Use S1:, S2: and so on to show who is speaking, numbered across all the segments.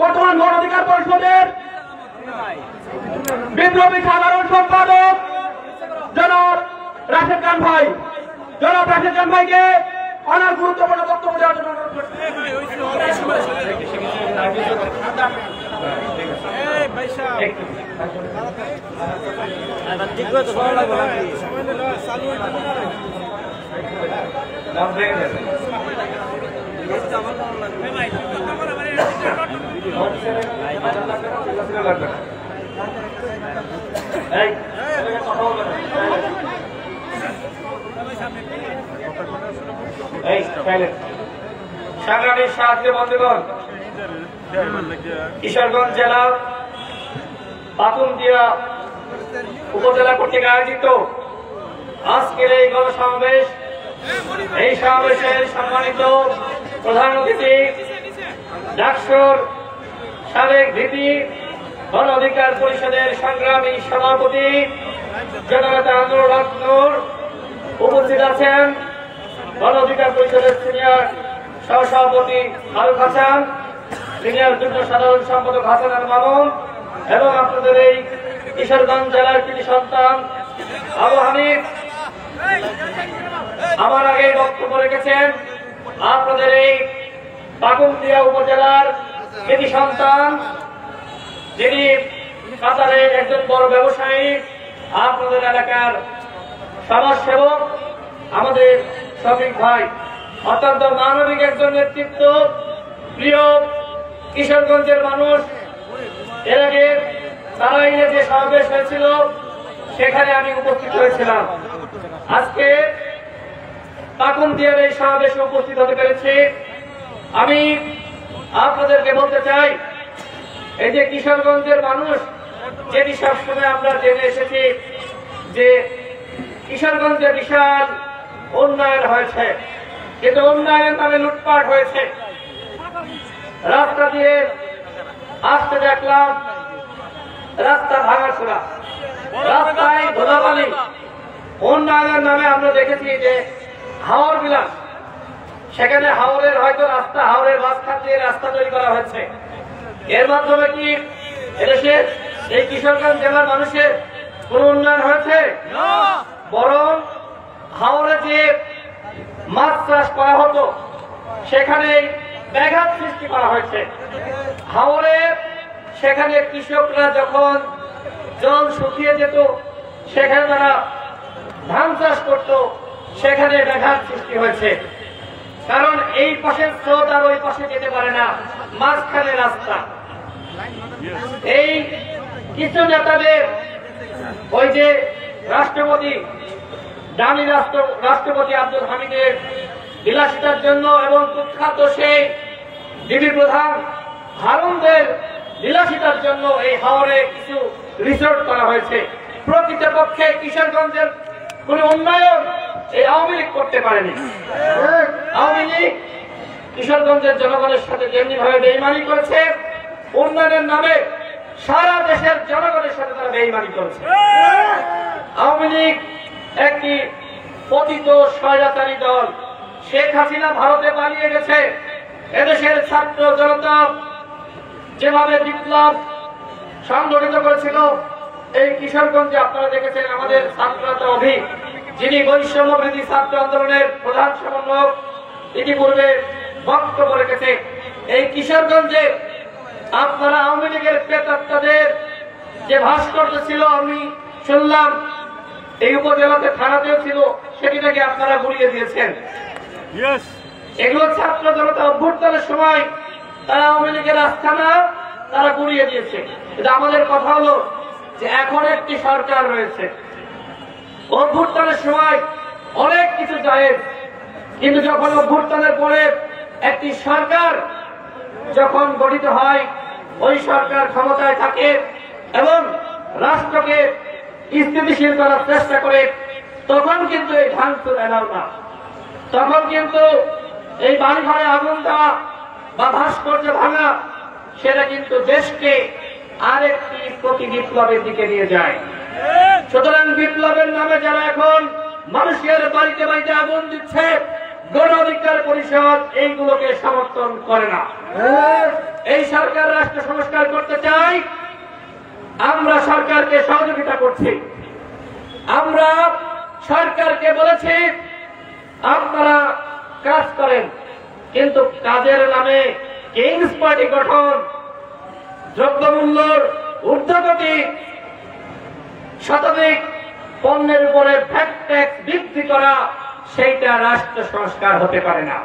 S1: বর্তমান গণ অধিকার পরিষদের বিপ্লবী সাধারণ সম্পাদক জনাব রাশেদ খান ভাই, জনাব রাশেদ খান ভাইকে অনেক গুরুত্বপূর্ণ বক্তব্য দেওয়ার জন্য অনুরোধ করছি। সংগ্রামী সাথী বন্ধুগণ, কিশোরগঞ্জ জেলার পাকুন্দিয়া উপজেলা কর্তৃক আয়োজিত আজকের এই গণসমাবেশ, এই সমাবেশের সম্মানিত প্রধান অতিথি ডাকসুর সাবেক ভিপি গণ অধিকার পরিষদের সংগ্রামী সভাপতি জননেতা আনোয়ার হক নূর উপস্থিত আছেন, গণ অধিকার পরিষদের সিনিয়র সহসভাপতি ফারুক হাসান, সিনিয়র যুগ্ম সাধারণ সম্পাদক হাসান আল মামুন এবং আপনাদের এই কিশোরগঞ্জ জেলার কৃতি সন্তান আবু হানিফ আমার আগে বক্তব্য রেখেছেন। আপনাদের এই পাকুন্দিয়া উপজেলার কৃতি সন্তান, যিনি কাতারের একজন বড় ব্যবসায়ী, আপনাদের এলাকার সমাজসেবক আমাদের শফিক ভাই, অত্যন্ত মানবিক একজন নেতৃত্ব, প্রিয় কিশোরগঞ্জের মানুষ। এর আগে তারাইলে যে সমাবেশ হয়েছিল সেখানে আমি উপস্থিত হয়েছিলাম। আজকে পাকুন্দিয়ার এই সমাবেশে উপস্থিত হতে পেরেছি। আমি আপনাদেরকে বলতে চাই, এই যে কিশোরগঞ্জের মানুষ, যেটি সবসময় আমরা জেনে এসেছি যে কিশোরগঞ্জে বিশাল উন্নয়ন হয়েছে, কিন্তু উন্নয়নের নামে লুটপাট হয়েছে। রাস্তা দিয়ে আসতে দেখলাম রাস্তা ভাঙাচোরা, রাস্তায় ধুলাবালি। উন্নয়নের নামে আমরা দেখেছি যে হাওর বিলাস, সেখানে হাওরের হয়তো রাস্তা, হাওরের মাঝখান দিয়ে রাস্তা তৈরি করা হয়েছে। এর মাধ্যমে কি এদেশের এই কিশোরগঞ্জ জেলার মানুষের কোন উন্নয়ন হয়েছে? বরং হাওরে যে মাছ চাষ করা হতো সেখানে ব্যাঘাত সৃষ্টি করা হয়েছে। হাওরে সেখানে কৃষকরা যখন জল শুকিয়ে যেত সেখানে তারা ধান চাষ করত, সেখানে ব্যাঘাত সৃষ্টি হয়েছে। কারণ এই পাশের স্রোত আর ওই পাশে যেতে পারে না, মাঝখানে রাস্তা। এই কিছু নেতাদের, ওই যে রাষ্ট্রপতি, দামি রাষ্ট্রপতি আব্দুল হামিদের বিলাসিতার জন্য এবং কুখ্যাত সেই ডিবি প্রধান হারুনদের বিলাসিতার জন্য এই হাওরে কিছু রিসোর্ট করা হয়েছে। প্রকৃতপক্ষে কিশোরগঞ্জের কোন উন্নয়ন এই আওয়ামী লীগ করতে পারেনি। আওয়ামী লীগ কিশোরগঞ্জের জনগণের সাথে যেমনি ভাবে বেইমানি করেছে, উন্নয়নের নামে সারা দেশের জনগণের সাথে তারা বেইমানি করেছে। আওয়ামী লীগ একটি পতিত স্বৈরাচারী দল। শেখ হাসিনা ভারতে পালিয়ে গেছে, এদেশের ছাত্র জনতা যেভাবে বিপ্লব সংগঠিত করেছিল এই কিশোরগঞ্জে আপনারা দেখেছেন। আমাদের ছাত্রতা অভিক, যিনি বৈষম্য বিরোধী ছাত্র আন্দোলনের প্রধান সমন্বয়ক, ইতিপূর্বে বক্তব্য রেখেছে। এই কিশোরগঞ্জে আপনারা আওয়ামী লীগের প্রেতাত্মাদের যে ভাস্কর্য ছিল, আমি শুনলাম এই উপজেলাতে থানাতেও ছিল, সেটিটাকে আপনারা গুলিয়ে দিয়েছেন। এগুলো ছাত্র জনতা অভ্যুত্থানের সময় তারা আওয়ামী লীগের আস্থানা তারা গুলিয়ে দিয়েছে। কিন্তু আমাদের কথা হলো যে এখন একটি সরকার রয়েছে। অভ্যুত্থানের সময় অনেক কিছু জায়েজ, কিন্তু যখন অভ্যুত্থানের পরে একটি সরকার যখন গঠিত হয়, ওই সরকার ক্ষমতায় থাকে এবং রাষ্ট্রকে স্থিতিশীল করার চেষ্টা করে, তখন কিন্তু এই ভাঙচুর এলাও না। তখন কিন্তু এই বাড়ি ঘরে আগুন দেওয়া বা ভাস্কর্য ভাঙা, সেটা কিন্তু দেশকে আরেকটি প্রতি বিপ্লবের দিকে নিয়ে যায়। সুতরাং বিপ্লবের নামে যারা এখন মানুষের বাড়িতে বাড়িতে আগুন দিচ্ছে, গণ অধিকার পরিষদ এইগুলোকে সমর্থন করে না। এই সরকার রাষ্ট্র সংস্কার করতে চাই, আমরা সরকারকে সহযোগিতা করছি। আমরা সরকারকে বলেছি আপনারা কাজ করেন, কিন্তু কাজের নামে কিংস পার্টি গঠন, দ্রব্যমূল্যর ঊর্ধ্বগতি, শতাধিক পণ্যের উপরে ভ্যাট ট্যাক্স বৃদ্ধি করা, সেইটা রাষ্ট্র সংস্কার হতে পারে না।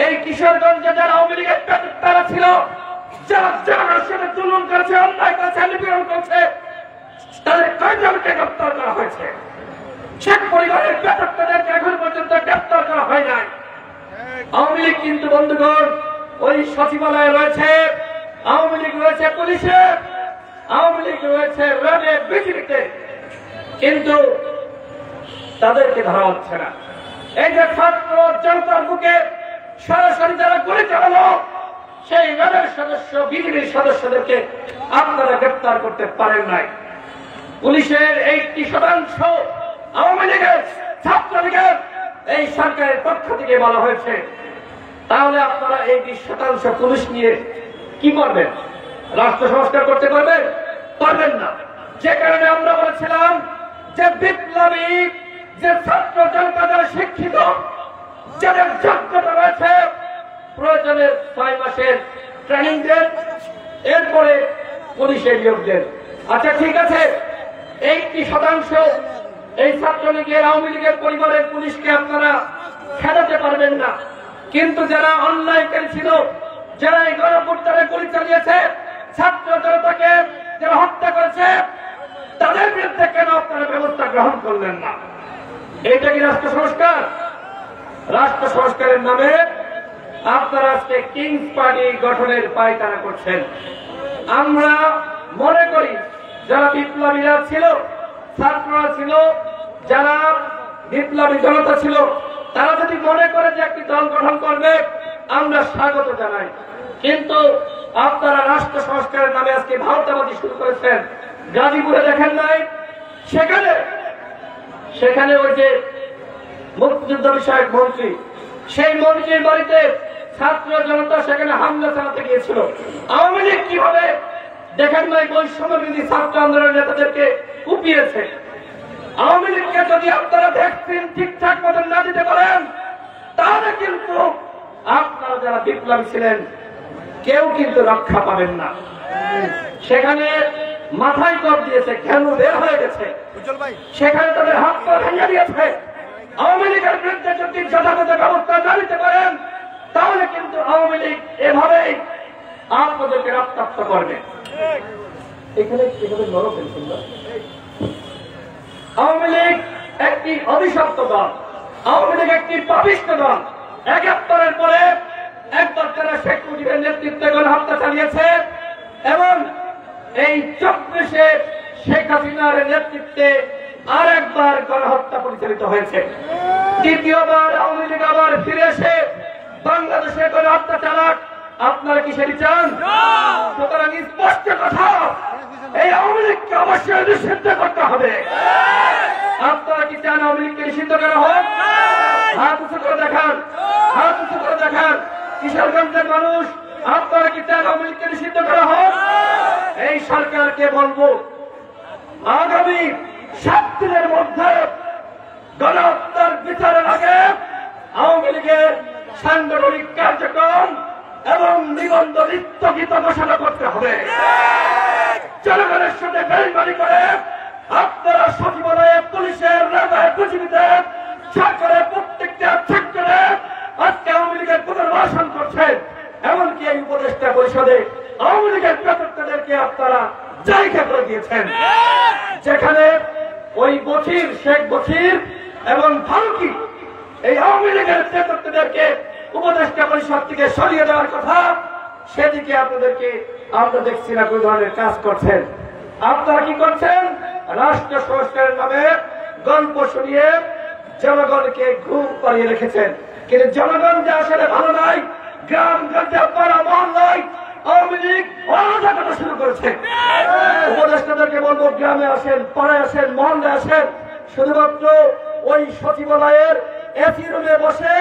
S1: এই কিশোরগঞ্জে যারা আওয়ামী লীগের তারা ছিল, যারা জনগণের সাথে তুলন করেছে, অন্যায় করেছে, নিপীড়ন করেছে, তাদের কয়জনকে গ্রেপ্তার করা হয়েছে? শেখ পরিবারের তাদেরকে এখন পর্যন্ত গ্রেপ্তার করা হয় নাই। আওয়ামী লীগ কিন্তু বন্ধুগণ ওই সচিবালয়ে রয়েছে, আওয়ামী লীগ রয়েছে পুলিশে, আওয়ামী লীগ রয়েছে রেলে, বিজেপিতে, কিন্তু তাদেরকে ধরা হচ্ছে না। এই যে ছাত্র জনতার বুকে সরাসরি যারা গুলি চালালো, সেই রেলের সদস্য, বিজেপির সদস্যদেরকে আপনারা গ্রেপ্তার করতে পারেন নাই। পুলিশের 80% আওয়ামী লীগের, ছাত্রলীগের, এই সরকারের পক্ষ থেকে বলা হয়েছে। তাহলে আপনারা এই 20% পুলিশ নিয়ে কি করবেন? রাষ্ট্র সংস্কার করতে পারবেন? পারবেন না। যে কারণে আমরা বলেছিলাম যে বিপ্লবী যে ছাত্র জনতা, যারা শিক্ষিত, যাদের যোগ্যতা রয়েছে, প্রয়োজনে 6 মাসের ট্রেনিং দেন, এরপরে পুলিশে নিয়োগ দেন। আচ্ছা ঠিক আছে, 80% এই ছাত্রলীগের, আওয়ামী লীগের পরিবারের পুলিশকে আপনারা খেলাতে পারবেন না, কিন্তু যারা অন্যায়কারী ছিল, যারা এই গণঅভ্যুত্থানে গুলি চালিয়েছে, ছাত্র জনতাকে যারা হত্যা করেছে, তাদের বিরুদ্ধে কেন আপনারা ব্যবস্থা গ্রহণ করলেন না? এইটা কি রাষ্ট্র সংস্কার? রাষ্ট্র সংস্কারের নামে আপনারা আজকে কিংস পার্টি গঠনের পায়তারা করছেন। আমরা মনে করি যারা বিপ্লবীরা ছিল, ছাত্ররা ছিল, যারা বিপ্লবী জনতা ছিল, তারা যদি মনে করে যে একটি দল গঠন করবে, আমরা স্বাগত জানাই। কিন্তু আপনারা রাষ্ট্র সংস্কারের নামে আজকে ভারতাবাদী শুরু করেছেন। গাজীপুরে দেখেন নাই? সেখানে ওই যে মুক্তিযুদ্ধ বিষয়ক মন্ত্রী, সেই মন্ত্রীর বাড়িতে ছাত্র জনতা সেখানে হামলা চালাতে গিয়েছিল। আওয়ামী লীগ কিভাবে দেখেন নাই বৈষম্যবিরোধী ছাত্র আন্দোলনের নেতাদেরকে কুপিয়েছে? আওয়ামী লীগকে যদি আপনারা ভ্যাকসিন ঠিকঠাক মতন না দিতে পারেন, তাহলে কিন্তু আপনারা যারা বিপ্লবী ছিলেন কেউ কিন্তু রক্ষা পাবেন না। সেখানে মাথায় কর দিয়েছে, ঘেনু বের হয়ে গেছে, সেখানে তাদের হাত পা ভেঙে দিয়েছে। আওয়ামী লীগের বিরুদ্ধে যদি যথাযথ ব্যবস্থা না নিতে পারেন, তাহলে কিন্তু আওয়ামী লীগ এভাবেই আপনাদেরকে রক্তাক্ত করবে। এখানে আওয়ামী লীগ একটি অভিশপ্ত দল, আওয়ামী লীগ একটি পাপিষ্ঠ দল। 71-এর পরে একবার তারা শেখ মুজিবের নেতৃত্বে গণহত্যা চালিয়েছে, এবং এই 24-এ শেখ হাসিনার নেতৃত্বে আর একবার গণহত্যা পরিচালিত হয়েছে। দ্বিতীয়বার আওয়ামী লীগ আবার ফিরে এসে বাংলাদেশে গণহত্যা চালাক। আপনারা কি সেটি চান? সুতরাং স্পষ্ট কথা, এই আওয়ামী লীগকে অবশ্যই নিষিদ্ধ করতে হবে। আপনারা কি চান আওয়ামী লীগকে নিষিদ্ধ করা হোক? হাত উঁচু করে দেখান, হাত উঁচু করে দেখান। কিশোরগঞ্জের মানুষ, আপনারা কি চান আওয়ামী লীগকে নিষিদ্ধ করা হোক? এই সরকারকে বলবো, আগামী 7 দিনের মধ্যে গণহত্যার বিচারের আগে আওয়ামী লীগের সাংগঠনিক কার্যক্রম এবং নিবন্ধন স্থগিত ঘোষণা করতে হবে। জনগণের সাথে বেইমানি করে আপনারা সচিবালয়ে, পুলিশের, রেলওয়ে, বিজিবিতে, সরকারের প্রত্যেকটা সেক্টরে আজকে আওয়ামী লীগের পুনর্বাসন করছেন। এমনকি এই উপদেষ্টা পরিষদে আওয়ামী লীগের প্রেতাত্মাদেরকে আপনারা জায়গা করে দিয়েছেন, যেখানে ওই বশির, শেখ বশির এবং ফারুকি, এই আওয়ামী লীগের প্রেতাত্মাদেরকে উপদেষ্টা পরিষদ থেকে সরিয়ে দেওয়ার কথা, সেদিকে আপনাদেরকে আমরা দেখছি না কোন ধরনের কাজ করছেন। আপনারা কি করছেন? রাষ্ট্র সংস্কারের নামে গল্প শুনিয়ে জনগণকে ঘুম পাড়িয়ে রেখেছেন। কিন্তু জনগণ যে আসলে ভালো নাই, গ্রাম গঞ্জে, পাড়া মহল্লায় আওয়ামী লীগ অরাজকতা শুরু করেছে। উপদেষ্টাদেরকে বলবো, গ্রামে আসেন, পাড়ায় আসেন, মহল্লায় আসেন, শুধুমাত্র ওই সচিবালয়ের এসি রুমে বসে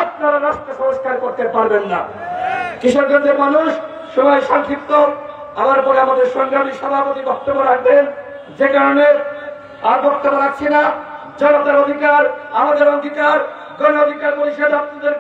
S1: আপনারা রাষ্ট্র সংস্কার করতে পারবেন না। কিশোরগঞ্জের মানুষ সময় সংক্ষিপ্ত, আমার পরে আমাদের সংগ্রামী সভাপতি বক্তব্য রাখবেন, যে কারণে আর বক্তব্য রাখছি না। জনতার অধিকার আমাদের অঙ্গীকার, গণ অধিকার পরিষদ আপনাদের